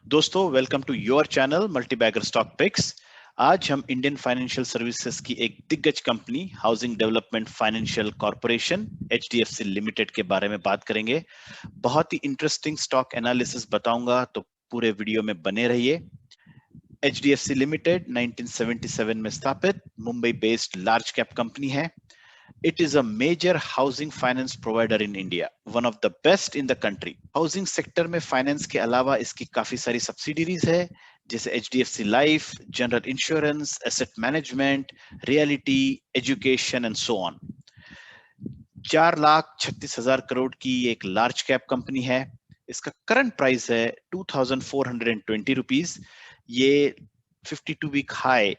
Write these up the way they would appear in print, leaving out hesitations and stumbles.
दोस्तों welcome to your channel multibagger stock picks. आज हम इंडियन फाइनेंशियल सर्विसेज की एक दिग्गज company housing development financial corporation HDFC limited के बारे में बात करेंगे। बहुत ही इंटरेस्टिंग स्टॉक एनालिसिस बताऊंगा, तो पूरे वीडियो में बने रहिए। एचडीएफसी लिमिटेड 1977 में स्थापित Mumbai based large cap company है। It is a major housing finance provider in India, one of the best in the country. Housing sector में फाइनेंस के अलावा इसकी काफी सारी सब्सिडीज है, जैसे HDFC life, general insurance, asset management, reality, education and so on. 4,36,000 crore की एक लार्ज कैप कंपनी है। इसका करंट प्राइस है 2,420 रुपीज। ये 52 वीक हाई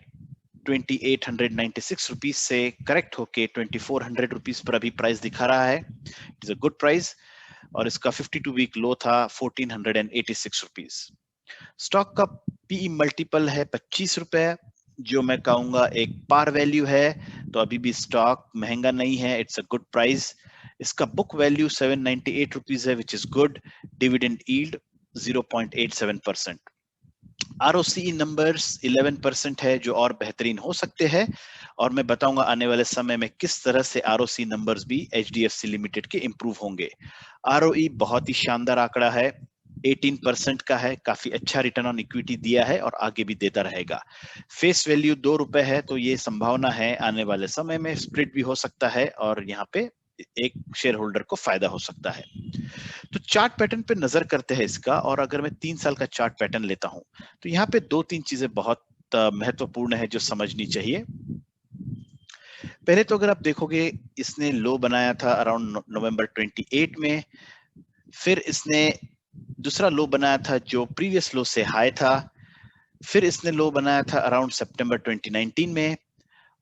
2,896 रुपीज से करेक्ट होके 2,400 रुपीज पर अभी प्राइस दिखा रहा है। It is a good price. और इसका 52 वीक लो था 1,486 रुपीज। स्टॉक का पीई मल्टीपल है 25 रुपए, जो मैं कहूंगा एक पार वैल्यू है। तो अभी भी स्टॉक महंगा नहीं है, इट्स अ गुड प्राइस। इसका बुक वैल्यू 798 रुपीज है, which is good. Dividend yield 0.87%। ROC numbers 11% है, जो और बेहतरीन हो सकते हैं, और मैं बताऊंगा आने वाले समय में किस तरह से आरओसी नंबर्स भी एचडीएफसी लिमिटेड के इंप्रूव होंगे। आरओई बहुत ही शानदार आंकड़ा है, 18% का है, काफी अच्छा रिटर्न ऑन इक्विटी दिया है और आगे भी देता रहेगा। फेस वैल्यू 2 रुपए है, तो ये संभावना है आने वाले समय में स्प्लिट भी हो सकता है और यहाँ पे एक शेयर होल्डर को फायदा हो सकता है। तो चार्ट पैटर्न पे नजर करते हैं इसका, और अगर मैं 3 साल का चार्ट पैटर्न लेता हूं तो यहाँ पे 2-3 चीजें बहुत महत्वपूर्ण है जो समझनी चाहिए। पहले तो अगर आप देखोगे, इसने लो बनाया था अराउंड नवंबर 28 में। फिर इसने दूसरा लो बनाया था जो प्रीवियस लो से हाई था। फिर इसने लो बनाया था अराउंड सितंबर 2019 में,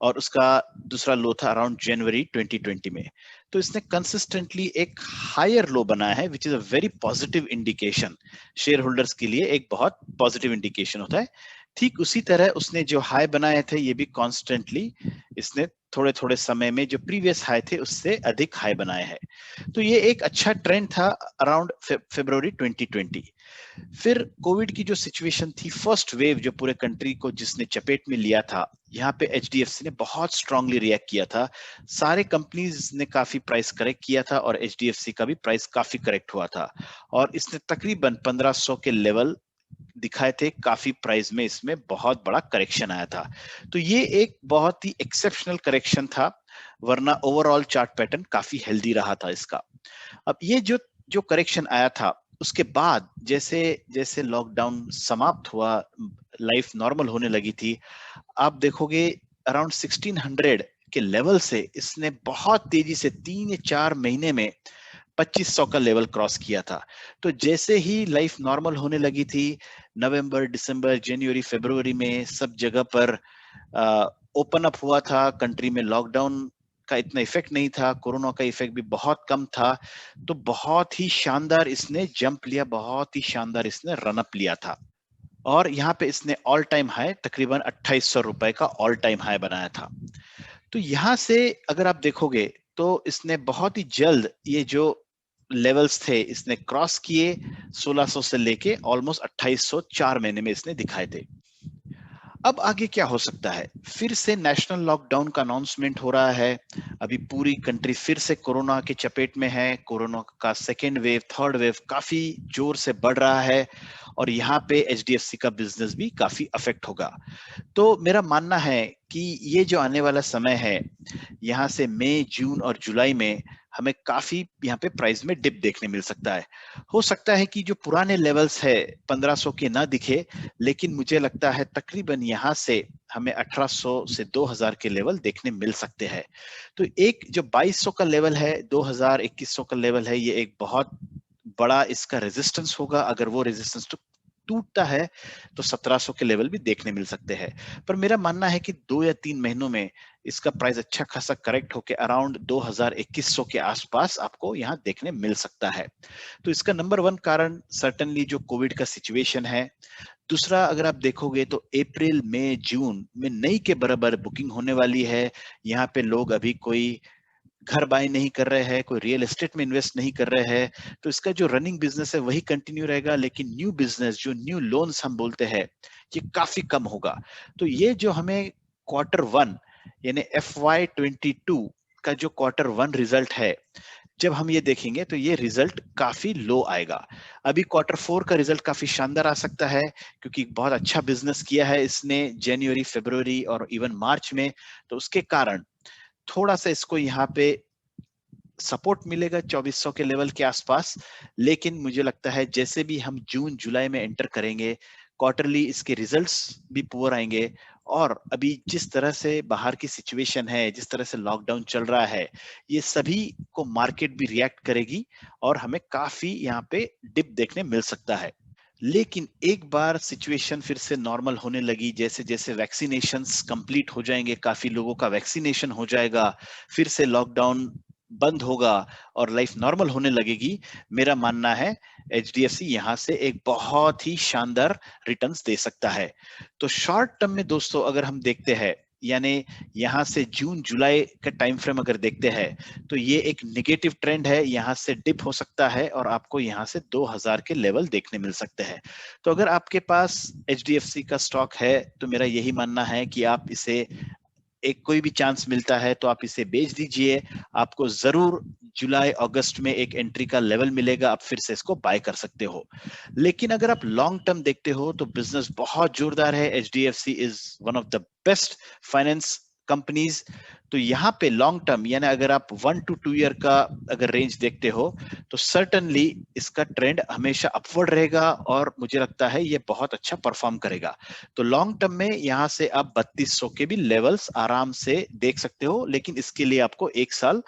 और उसका दूसरा लो था अराउंड जनवरी 2020 में। तो इसने कंसिस्टेंटली एक हायर लो बनाया है, which is a very positive indication. Share holders के लिए एक बहुत पॉजिटिव इंडिकेशन होता है। ठीक उसी तरह उसने जो हाई बनाए थे, ये भी कॉन्स्टेंटली इसने थोड़े थोड़े समय में जो प्रीवियस हाई थे उससे अधिक हाई बनाए हैं। तो ये एक अच्छा ट्रेंड था अराउंड फरवरी 2020। फिर कोविड की जो सिचुएशन थी, फर्स्ट वेव जो पूरे कंट्री को जिसने चपेट में लिया था, यहाँ पे एचडीएफसी ने बहुत स्ट्रांगली रिएक्ट किया था। सारे कंपनीज ने काफी प्राइस करेक्ट किया था और एचडीएफसी का भी प्राइस काफी करेक्ट हुआ था, और इसने तकरीबन 1,500 के लेवल दिखाए थे। काफी प्राइस में इसमें बहुत बड़ा करेक्शन आया था। तो ये एक बहुत ही एक्सेप्शनल करेक्शन था, वरना ओवरऑल चार्ट पैटर्न काफी हेल्दी रहा था इसका। अब ये जो जो करेक्शन आया था, उसके बाद जैसे जैसे लॉकडाउन समाप्त हुआ, लाइफ नॉर्मल होने लगी थी, आप देखोगे अराउंड 1600 के लेवल से इसने बहुत तेजी से 3 या 4 महीने में 2500 का लेवल क्रॉस किया था। तो जैसे ही लाइफ नॉर्मल होने लगी थी, नवंबर, दिसंबर, जनवरी, फरवरी में सब जगह पर ओपन अप हुआ था। कंट्री में लॉकडाउन का इतना इफेक्ट नहीं था, कोरोना का इफेक्ट भी बहुत कम था। तो बहुत ही शानदार इसने जंप लिया, बहुत ही शानदार इसने रनअप लिया था, और यहाँ पे इसने ऑल टाइम हाई तकरीबन 2,800 रुपए का ऑल टाइम हाई बनाया था। तो यहाँ से अगर आप देखोगे तो इसने बहुत ही जल्द ये जो लेवल्स थे इसने क्रॉस किए। 1,600 से लेके ऑलमोस्ट 2,800 4 महीने में इसने दिखाए थे। अब आगे क्या हो सकता है? फिर से नेशनल लॉकडाउन का अनाउंसमेंट हो रहा है। अभी पूरी कंट्री फिर से कोरोना के चपेट में है। कोरोना का सेकेंड वेव, थर्ड वेव काफी जोर से बढ़ रहा है, और यहाँ पे एचडीएफसी का बिजनेस भी काफी अफेक्ट होगा। तो मेरा मानना है कि ये जो आने वाला समय है, यहाँ से मई, जून और जुलाई में हमें काफी यहाँ पे प्राइस में डिप देखने मिल सकता है। हो सकता है कि जो पुराने लेवल्स है 1,500 के ना दिखे, लेकिन मुझे लगता है तकरीबन यहाँ से हमें 1,800 से 2,000 के लेवल देखने मिल सकते हैं। तो एक जो 2,200 का लेवल है, 2,000, 2,100 का लेवल है, ये एक बहुत बड़ा इसका रेजिस्टेंस होगा। अगर वो रेजिस्टेंस तो टूटता है तो 1,700 के लेवल भी देखने मिल सकते हैं। पर मेरा मानना है कि 2 या 3 महीनों में इसका प्राइस अच्छा खासा करेक्ट होकर अराउंड 2,000-2,100 के आसपास आपको यहाँ देखने मिल सकता है। तो इसका नंबर 1 कारण सर्टेनली जो कोविड का सिचुएशन है। दूसरा, अगर आप देखोगे तो अप्रैल, मई, जून में नई के बराबर बुकिंग होने वाली है। यहाँ पे लोग अभी कोई घर बाय नहीं कर रहे हैं, कोई रियल एस्टेट में इन्वेस्ट नहीं कर रहे हैं, तो इसका जो रनिंग बिजनेस है वही कंटिन्यू रहेगा, लेकिन न्यू बिजनेस जो न्यू लोन्स हम बोलते हैं ये काफी कम होगा। तो ये जो हमें Q1 यानी FY22 का जो Q1 रिजल्ट है, जब हम ये देखेंगे तो ये रिजल्ट काफी लो आएगा। अभी Q4 का रिजल्ट काफी शानदार आ सकता है, क्योंकि बहुत अच्छा बिजनेस किया है इसने जनवरी, फरवरी और इवन मार्च में, तो उसके कारण थोड़ा सा इसको यहाँ पे सपोर्ट मिलेगा 2400 के लेवल के आसपास। लेकिन मुझे लगता है जैसे भी हम जून जुलाई में एंटर करेंगे, क्वार्टरली इसके रिजल्ट्स भी पुअर आएंगे, और अभी जिस तरह से बाहर की सिचुएशन है, जिस तरह से लॉकडाउन चल रहा है, ये सभी को मार्केट भी रिएक्ट करेगी और हमें काफी यहाँ पे डिप देखने मिल सकता है। लेकिन एक बार सिचुएशन फिर से नॉर्मल होने लगी, जैसे जैसे वैक्सीनेशंस कंप्लीट हो जाएंगे, काफी लोगों का वैक्सीनेशन हो जाएगा, फिर से लॉकडाउन बंद होगा और लाइफ नॉर्मल होने लगेगी, मेरा मानना है HDFC यहां से एक बहुत ही शानदार रिटर्न्स दे सकता है। तो शॉर्ट टर्म में दोस्तों अगर हम देखते हैं, यानी यहां से जून जुलाई का टाइम फ्रेम अगर देखते हैं, तो ये एक नेगेटिव ट्रेंड है, यहां से डिप हो सकता है और आपको यहां से 2000 के लेवल देखने मिल सकते हैं। तो अगर आपके पास HDFC का स्टॉक है तो मेरा यही मानना है कि आप इसे एक कोई भी चांस मिलता है तो आप इसे बेच दीजिए, आपको जरूर जुलाई अगस्त में एक एंट्री का लेवल मिलेगा, आप फिर से इसको बाय कर सकते हो। लेकिन अगर आप लॉन्ग टर्म देखते हो तो बिजनेस बहुत जोरदार है, HDFC is one of the best finance companies. तो यहाँ पे लॉन्ग टर्म यानी अगर आप 1 to 2 ईयर का अगर रेंज देखते हो तो सर्टनली इसका ट्रेंड हमेशा अपवर्ड रहेगा और मुझे लगता है ये बहुत अच्छा परफॉर्म करेगा। तो लॉन्ग टर्म में यहाँ से आप 3200 के भी लेवल्स आराम से देख सकते हो, लेकिन इसके लिए आपको 1 साल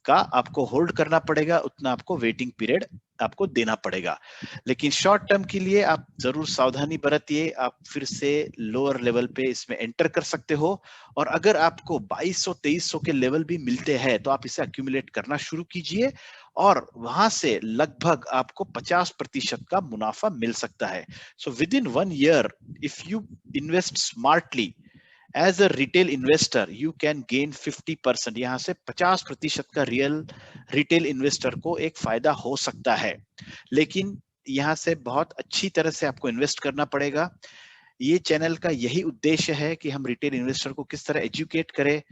का आपको होल्ड करना पड़ेगा, उतना आपको वेटिंग पीरियड आपको देना पड़ेगा। लेकिन शॉर्ट टर्म के लिए आप जरूर सावधानी बरतिए, आप फिर से लोअर लेवल पे इसमें एंटर कर सकते हो, और अगर आपको 2200-2300 के लेवल भी मिलते हैं तो आप इसे अक्यूमुलेट करना शुरू कीजिए, और वहां से लगभग आपको 50% का मुनाफा मिल सकता है। So within 1 year if you invest smartly as a retail investor you can gain 50%, यहां से 50% का रियल रिटेल इन्वेस्टर को एक फायदा हो सकता है। लेकिन यहां से बहुत अच्छी तरह से आपको इन्वेस्ट करना पड़ेगा। ये चैनल का यही उद्देश्य है कि हम रिटेल इन्वेस्टर को किस तरह एजुकेट करें,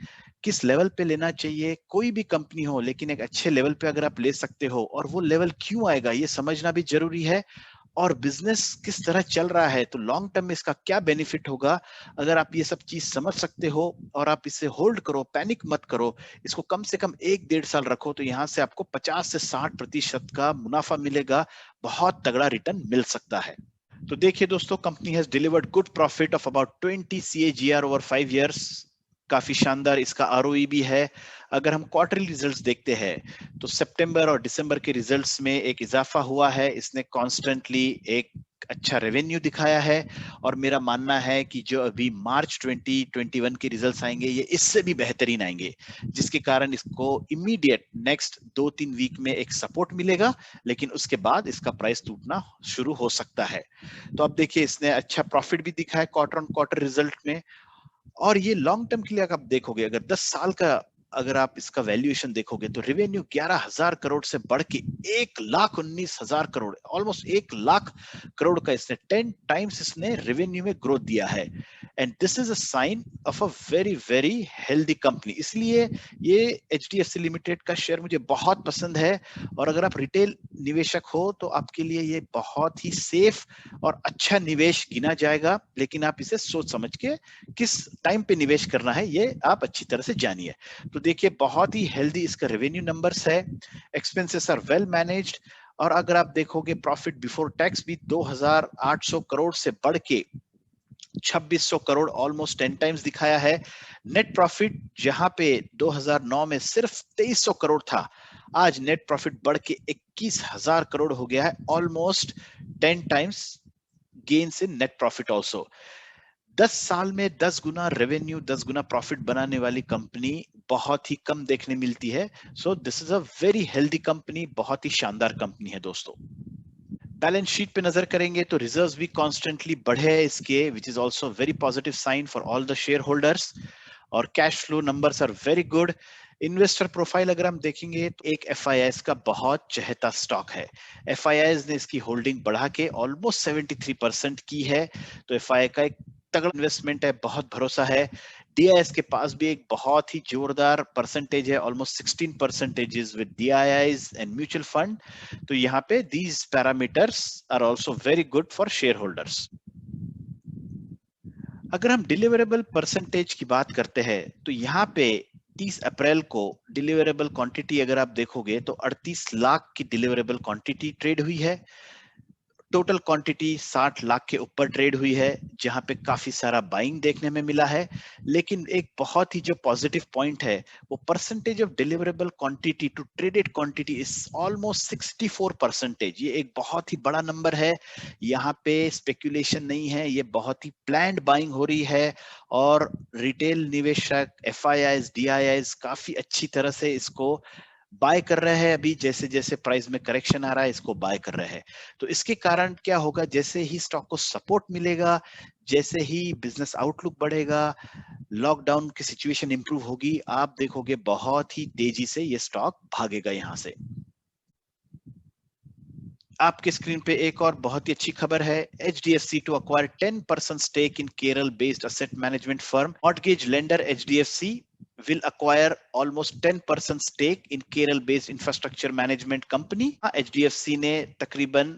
किस लेवल पे लेना चाहिए, कोई भी कंपनी हो लेकिन एक अच्छे लेवल पे अगर आप ले सकते हो, और वो लेवल क्यों आएगा ये समझना भी जरूरी है, और बिजनेस किस तरह चल रहा है, तो लॉन्ग टर्म में इसका क्या बेनिफिट होगा। अगर आप ये सब चीज समझ सकते हो और आप इसे होल्ड करो, पैनिक मत करो, इसको कम से कम 1-1.5 साल रखो, तो यहाँ से आपको 50 से 60% का मुनाफा मिलेगा, बहुत तगड़ा रिटर्न मिल सकता है। तो देखिए दोस्तों, company has delivered good profit of about 20 CAGR over 5 years, काफी शानदार इसका ROE भी है। अगर हम क्वार्टरली रिजल्ट्स देखते हैं तो सितंबर और दिसंबर के रिजल्ट्स में एक इजाफा हुआ है, इसने कॉन्स्टेंटली एक अच्छा रेवेन्यू दिखाया है, और मेरा मानना है कि जो अभी मार्च 2021 के रिजल्ट्स आएंगे ये इससे भी बेहतरीन आएंगे, जिसके कारण इसको इमीडिएट नेक्स्ट 2-3 वीक में एक सपोर्ट मिलेगा, लेकिन उसके बाद इसका प्राइस टूटना शुरू हो सकता है। तो अब देखिए इसने अच्छा प्रॉफिट भी दिखाया क्वार्टर ऑन क्वार्टर रिजल्ट में, और ये लॉन्ग टर्म के लिए अगर आप देखोगे, अगर 10 साल का अगर आप इसका वैल्यूएशन देखोगे तो रेवेन्यू 11,000 करोड़ से बढ़ के 1,19,000 करोड़, ऑलमोस्ट 1,00,000 करोड़ का इसने 10 टाइम्स इसने रेवेन्यू में ग्रोथ दिया है, and this is a sign of a very very healthy company. इसलिए ये HDFC लिमिटेड का शेयर मुझे बहुत पसंद है, और अगर आप रिटेल निवेशक हो तो आपके लिए ये बहुत ही सेफ और अच्छा निवेश गिना जाएगा, लेकिन आप इसे सोच समझ के किस टाइम पे निवेश करना है ये आप अच्छी तरह से जानिए। तो देखिए बहुत ही हेल्दी इसका रेवेन्यू नंबर्स है, एक्सपेंसेस आर वेल मैनेज्ड, और अगर आप देखोगे प्रॉफिट बिफोर टैक्स भी 2,800 करोड़ से बढ़ के 2,600 करोड़, ऑलमोस्ट 10 टाइम्स दिखाया है। नेट प्रॉफिट जहां पे 2009 में सिर्फ 2,300 करोड़ था, आज नेट प्रॉफिट बढ़ के 21,000 करोड़ हो गया है, almost 10 times gain in net profit also. 10 साल में 10 गुना रेवेन्यू, 10 गुना प्रॉफिट बनाने वाली कंपनी बहुत ही कम देखने मिलती है। So this is a very healthy company, बहुत ही शानदार कंपनी है दोस्तों। बैलेंस शीट पे नजर करेंगे तो रिजर्व्स भी कॉन्स्टेंटली बढ़े हैं इसके, which is also very positive sign for all the shareholders, और cash flow numbers are very good. Investor profile अगर हम देखेंगे तो एक FIIs का बहुत चहेता स्टॉक है। FIIs ने इसकी होल्डिंग बढ़ा के ऑलमोस्ट 73% की है, तो FII का एक तगड़ा इन्वेस्टमेंट है, बहुत भरोसा है। DIS के पास भी एक बहुत ही जोरदार परसेंटेज है, almost 16% with DIIs and mutual fund. तो यहाँ पे these parameters are also very good for shareholders. अगर हम डिलीवरेबल परसेंटेज की बात करते हैं तो यहाँ पे 30 अप्रैल को डिलीवरेबल क्वांटिटी अगर आप देखोगे तो 38 लाख की डिलीवरेबल क्वांटिटी ट्रेड हुई है। टोटल क्वांटिटी 60 लाख के ऊपर ट्रेड हुई है, जहां पे काफी सारा बाइंग देखने में मिला है। लेकिन एक बहुत ही जो पॉजिटिव पॉइंट है वो percentage of deliverable quantity to traded quantity is almost 64%। ये एक बहुत ही बड़ा नंबर है। यहाँ पे स्पेकुलेशन नहीं है, ये बहुत ही प्लान्ड बाइंग हो रही है और रिटेल निवेशक FIIs DIIs काफी अच्छी तरह से इसको बाय कर रहे हैं। अभी जैसे जैसे प्राइस में करेक्शन आ रहा है इसको बाय कर रहे हैं। तो इसके कारण क्या होगा, जैसे ही स्टॉक को सपोर्ट मिलेगा, जैसे ही बिजनेस आउटलुक बढ़ेगा, लॉकडाउन की सिचुएशन इंप्रूव होगी, आप देखोगे बहुत ही तेजी से ये स्टॉक भागेगा यहां से। आपके स्क्रीन पे एक और बहुत ही अच्छी खबर है। HDFC to acquire 10% stake in Kerala based asset management firm. Mortgage lender HDFC will acquire almost 10% stake in Kerala based infrastructure management company. HDFC ने तकरीबन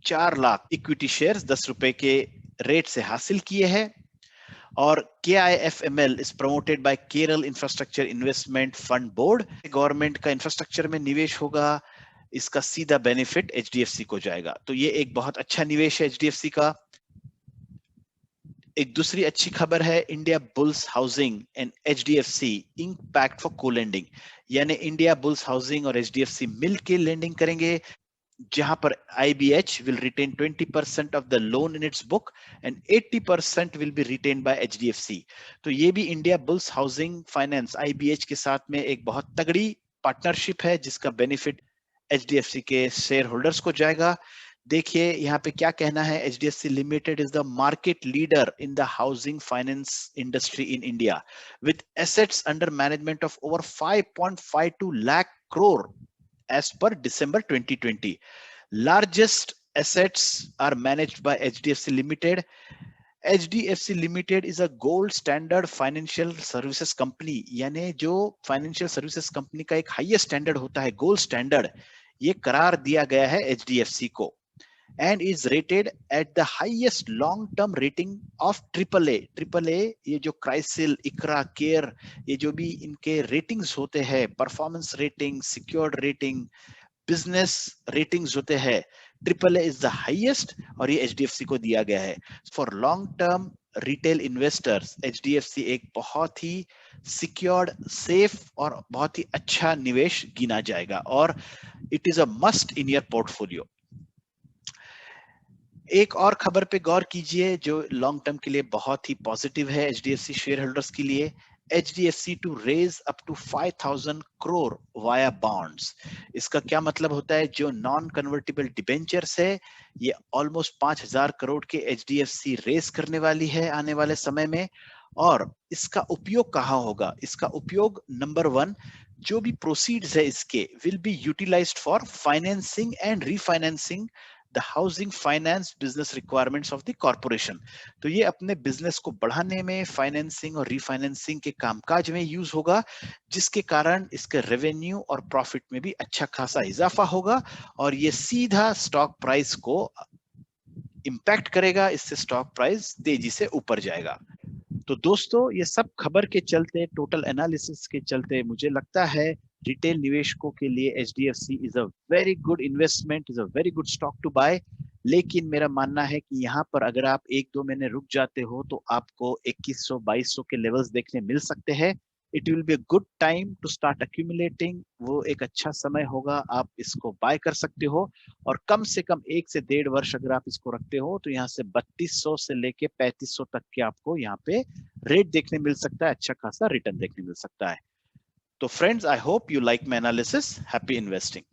4 लाख इक्विटी शेयर्स 10 रुपए के रेट से हासिल किए हैं। और KIFML is promoted by Kerala Infrastructure Investment Fund Board. Government का इंफ्रास्ट्रक्चर में निवेश होगा, इसका सीधा बेनिफिट HDFC को जाएगा। तो ये एक बहुत अच्छा निवेश है HDFC का। एक दूसरी अच्छी खबर है, India bulls housing and HDFC impact for को लेंडिंग, यानी इंडिया बुल्स हाउसिंग और HDFC मिल के लेंडिंग करेंगे, जहां पर IBH will retain 20% of the loan in its book and 80% will be retained by HDFC. तो ये भी India bulls housing finance IBH के साथ में एक बहुत तगड़ी पार्टनरशिप है, जिसका बेनिफिट HDFC के शेयर होल्डर्स को जाएगा। देखिए यहाँ पे क्या कहना है, HDFC limited is the market leader in the housing finance industry in India with assets under management of over 5.52 lakh crore as per December 2020. Largest assets are managed by HDFC Limited. HDFC Limited is a gold standard financial services company, यानी जो financial services company का एक highest standard होता है, gold standard, ये करार दिया गया है HDFC को, and is rated at the highest long term rating of AAA. AAA ये जो क्राइसिल, इकरा, केयर, ये जो भी इनके रेटिंग्स होते हैं, performance rating, secured rating, business ratings होते हैं, AAA इज द हाईएस्ट और ये HDFC को दिया गया है। For long term retail investors HDFC एक बहुत ही सिक्योर्ड, सेफ और बहुत ही अच्छा निवेश गिना जाएगा और it is a must in your portfolio. एक और खबर पे गौर कीजिए जो लॉन्ग टर्म के लिए बहुत ही पॉजिटिव है HDFC शेयर होल्डर्स के लिए। HDFC to raise up to 5,000 crore via bonds. इसका क्या मतलब होता है, जो नॉन कन्वर्टेबल डिबेंचर्स है ये ऑलमोस्ट 5,000 करोड़ के HDFC रेज करने वाली है आने वाले समय में। और इसका उपयोग कहाँ होगा, इसका उपयोग नंबर 1, जो भी प्रोसीड्स है इसके will be utilised for financing and refinancing the housing finance business requirements of the corporation. तो ये अपने बिजनेस को बढ़ाने में फाइनेंसिंग और रीफाइनेंसिंग के कामकाज में यूज होगा, जिसके कारण इसके रेवेन्यू और प्रॉफिट में भी अच्छा खासा इजाफा होगा और ये सीधा स्टॉक प्राइस को इंपैक्ट करेगा, इससे स्टॉक प्राइस तेजी से ऊपर जाएगा। तो दोस्तों ये सब खबर के चलते, टोटल एनालिसिस के चलते मुझे लगता है रिटेल निवेशकों के लिए HDFC is a very good investment, is a very good stock to buy. लेकिन मेरा मानना है कि यहाँ पर अगर आप 1-2 महीने रुक जाते हो तो आपको 2100-2200 के लेवल्स देखने मिल सकते हैं। It will be a good time to start accumulating, वो एक अच्छा समय होगा, आप इसको बाय कर सकते हो और कम से कम 1 से 1.5 वर्ष अगर आप इसको रखते हो तो यहाँ से 3200 से लेके 3500 तक के आपको यहाँ पे रेट देखने मिल सकता है, अच्छा खासा रिटर्न देखने मिल सकता है। तो friends, I hope you like my analysis. Happy investing.